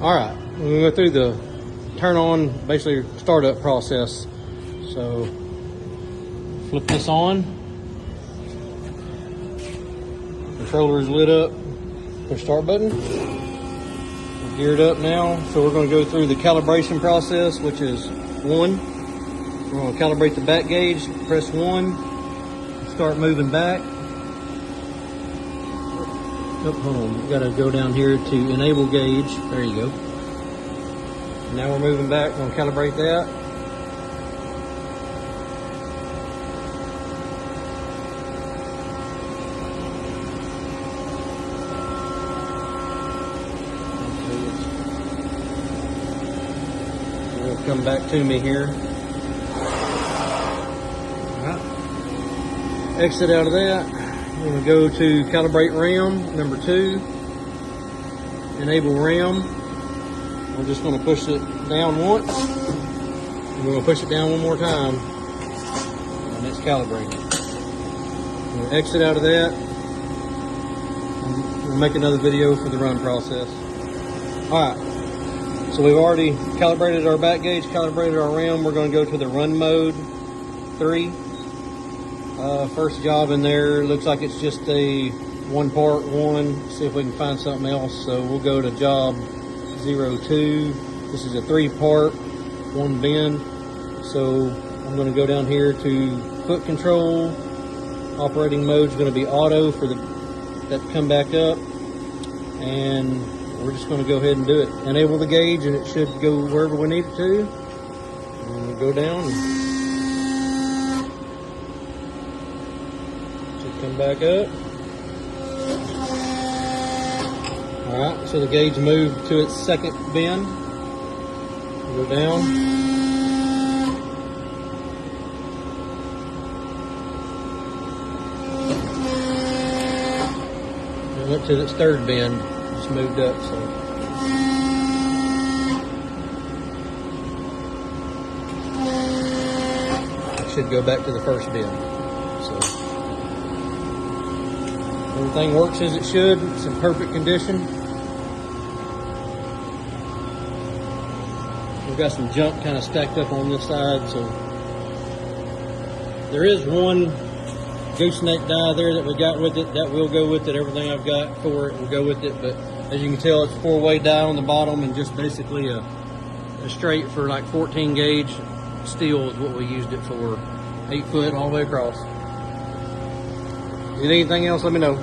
All right, we're gonna go through the turn on, basically startup process. So flip this on. Controller is lit up. Push start button. We're geared up now. So we're going to go through the calibration process, which is 1. We're going to calibrate the back gauge. Press 1. Start moving back. Oh, hold on. We got to go down here to enable gauge. There you go. Now we're moving back. We're going to calibrate that. It'll come back to me here. All right. Exit out of that. We're going to go to calibrate RAM, number 2. Enable RAM. We're just going to push it down once. And we're going to push it down one more time. And it's calibrated. We'll exit out of that. We'll make another video for the run process. Alright. So we've already calibrated our back gauge, calibrated our RAM. We're going to go to the run mode 3. First job in there, looks like it's just a 1 part 1. See if we can find something else. So we'll go to job 02. This is a 3 part 1 bend. So I'm going to go down here to foot control. Operating mode is going to be auto for that come back up, and we're just going to go ahead and do it. Enable the gauge and it should go wherever we need it to. And we'll go down. Should come back up. Alright, so the gauge moved to its second bend. Go down. It went to its third bend. Just moved up, so. It should go back to the first bend. So everything works as it should. It's in perfect condition. We've got some junk kind of stacked up on this side, so there is one gooseneck die there that we got with it. That will go with it. Everything I've got for it will go with it, but as you can tell, it's a 4-way die on the bottom and just basically a straight for like 14 gauge steel is what we used it for. 8 foot all the way across. Need anything else, let me know.